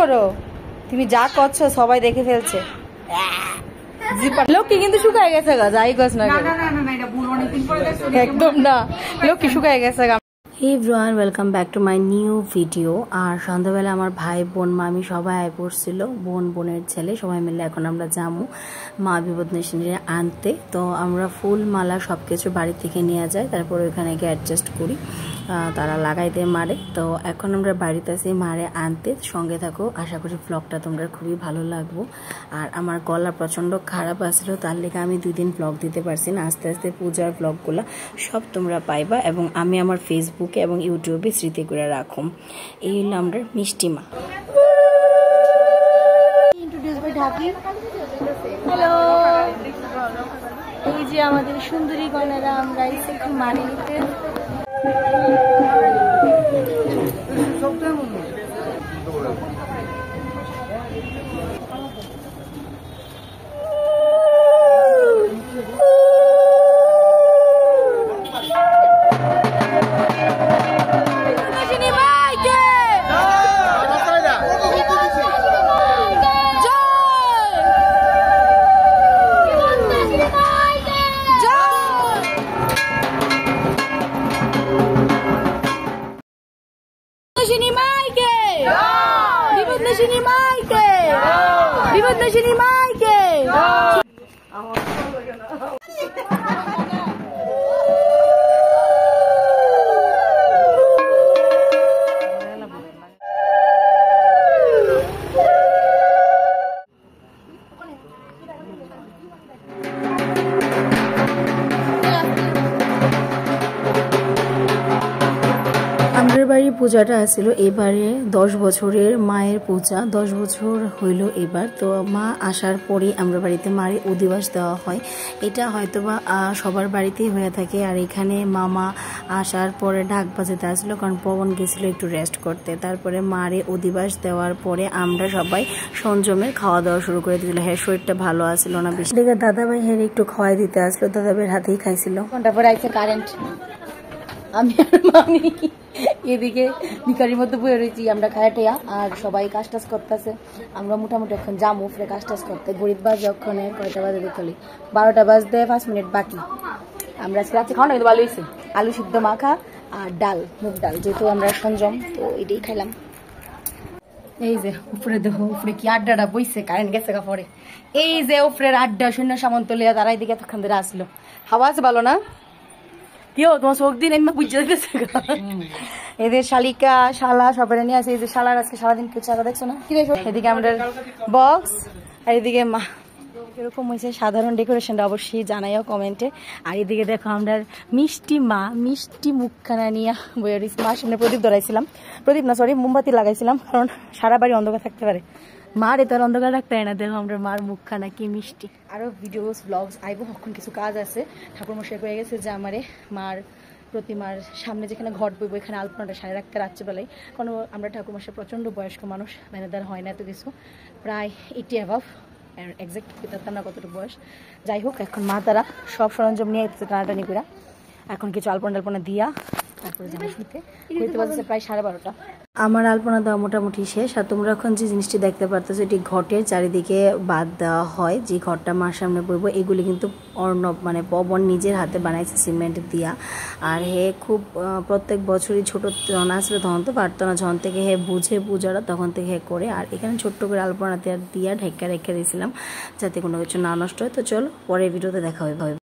করো? তুমি যা করছো সবাই দেখে ফেলছে। লক্ষ্মী কিন্তু শুকায় গেছে গা, যাই গছ না একদম না, লক্ষ্মী শুকায় গেছে গা। Hey everyone, welcome back to my new video. আর সন্ধ্যাবেলা আমার ভাই বোন মামি সবাই আয় পড়ছিল, বোনের ছেলে সবাই মিলে এখন আমরা যাবো মা বিপদনাশিনীরে আনতে। তো আমরা ফুল মালা সব কিছু বাড়ি থেকে নিয়ে যাই, তারপর ওইখানে গিয়ে অ্যাডজাস্ট করি, তারা লাগাই দেয় মারে। তো এখন আমরা বাড়িতে আসি মারে আনতে, সঙ্গে থাকো, আশা করি ব্লগটা তোমরা খুবই ভালো লাগবো। আর আমার গলা প্রচণ্ড খারাপ আসছিল, তার লেগে আমি 2 দিন ব্লগ দিতে পারছি না। আস্তে আস্তে পূজার ব্লগগুলো সব তোমরা পাইবা, এবং আমি আমার ফেসবুকে এবং ইউটিউবে স্মৃতি করে রাখুম। এই হলো আমরা মিষ্টি মা। হ্যালো, এই যে আমাদের সুন্দরী কন্যারা, আমরা একটু মানে নিতে। বিপদনাশিনী মাইকে আমাদের বাড়ির পূজাটা আসছিল এবারে 10 বছরের মায়ের পূজা, 10 বছর হইল এবার। তো মা আসার পরে আমরা বাড়িতে মারে অধিবাস দেওয়া হয়। এটা হয়তোবা সবার বাড়িতেই হয়ে থাকে। আর এখানে মামা আসার পরে ঢাক বাজাতে আসলো, কারণ পবন গেছিল একটু রেস্ট করতে। তারপরে মারে অধিবাস দেওয়ার পরে আমরা সবাই সংযমের খাওয়া দাওয়া শুরু করে দিয়েছিল। হ্যাঁ, শরীরটা ভালো আসছিল না বেশি, দেখে দাদাভাই হ্যাঁ একটু খাওয়াই দিতে আসলো, দাদাভাইয়ের হাতেই খাইছিল। ঘন্টা পরে আইছে কারেন্ট, আমি আর মামি এদিকে ভিকারির মধ্যে বয়ে রয়েছি, আমরা খায়াটিয়া আর সবাই কাজ টাজ করতেছে। আমরা মোটামুটি এখন যাবো ফিরে কাজ টাজ করতে। গরিব বাজে ওখানে কয়টা বাজে দেখলি 12টা বাজতে 5 মিনিট বাকি। আমরা আজকে রাত্রে খাওয়া না কিন্তু ভালো হয়েছে, আলু সিদ্ধ মাখা আর ডাল, মুগ ডাল, যেহেতু আমরা সংযম তো এটাই খাইলাম। এই যে উপরে দেখো, উপরে কি আড্ডাটা বইছে, কারেন্ট গেছে গা পরে। এই যে উপরের আড্ডা সৈন্য সামন্ত লিয়া তারা এদিকে এতক্ষণ ধরে আসলো। হাওয়া আছে ভালো না? কেউ তোমার চোখ দিন এমনি বুঝে দিতেছে। এদের শালিকা শালা সবাই নিয়ে আসে। এই যে শালার আজকে সারাদিন কিছু আগে দেখছো না কি দেখো। এদিকে আমাদের বক্স, আর এদিকে মা। এরকম হয়েছে সাধারণ ডেকোরেশনটা অবশ্যই জানাইও কমেন্টে। আর এদিকে দেখো আমরা মিষ্টি মা, মিষ্টি মুখখানা নিয়ে বইয়ে দিচ্ছি। মার সামনে প্রদীপ ধরাইছিলাম, প্রদীপ না সরি মোমবাতি লাগাইছিলাম, কারণ সারা বাড়ি অন্ধকার থাকতে পারে, মার এত অন্ধকার রাখতে হয় না। দেখো আমরা মার মুখখানা কি মিষ্টি। আরো ভিডিওস ব্লগস আইবো, এখন কিছু কাজ আছে। ঠাকুর মশাই হয়ে গেছে যে আমারে মার প্রতিমার সামনে যেখানে ঘট বইব এখানে আলপনাটা সারে রাখতে রাত্রিবেলায়, কারণ আমরা ঠাকুর মশাই প্রচন্ড বয়স্ক মানুষ, ম্যানেজার হয় না এত কিছু, প্রায় 80 অ্যাভাভ, এক্সাক্ট না কতটুকু বয়স। যাই হোক, এখন মা তারা সব সরঞ্জাম নিয়ে টানাটানি করে এখন কিছু আলপনা টালপনা দিয়া তারপরে যাবো শুতে। প্রায় 12:30। আমার আলপনা দেওয়া মোটামুটি শেষ। আর তোমরা এখন যে জিনিসটি দেখতে পারতেছো, এটি ঘটের চারিদিকে বাদ দেওয়া হয়, যে ঘরটা মার সামনে বইব। এগুলি কিন্তু অর্ণব মানে পবন নিজের হাতে বানাইছে সিমেন্ট দিয়া। আর হে খুব প্রত্যেক বছরই ছোট জন আসলে তখন তো পারতো না, যখন থেকে হে বুঝে পূজাটা তখন থেকে হে করে। আর এখানে ছোট্ট করে আলপনা দিয়া ঢেকা রেখে দিয়েছিলাম যাতে কোনো কিছু না নষ্ট হয়। তো চলো পরের ভিডিওতে দেখা হবে।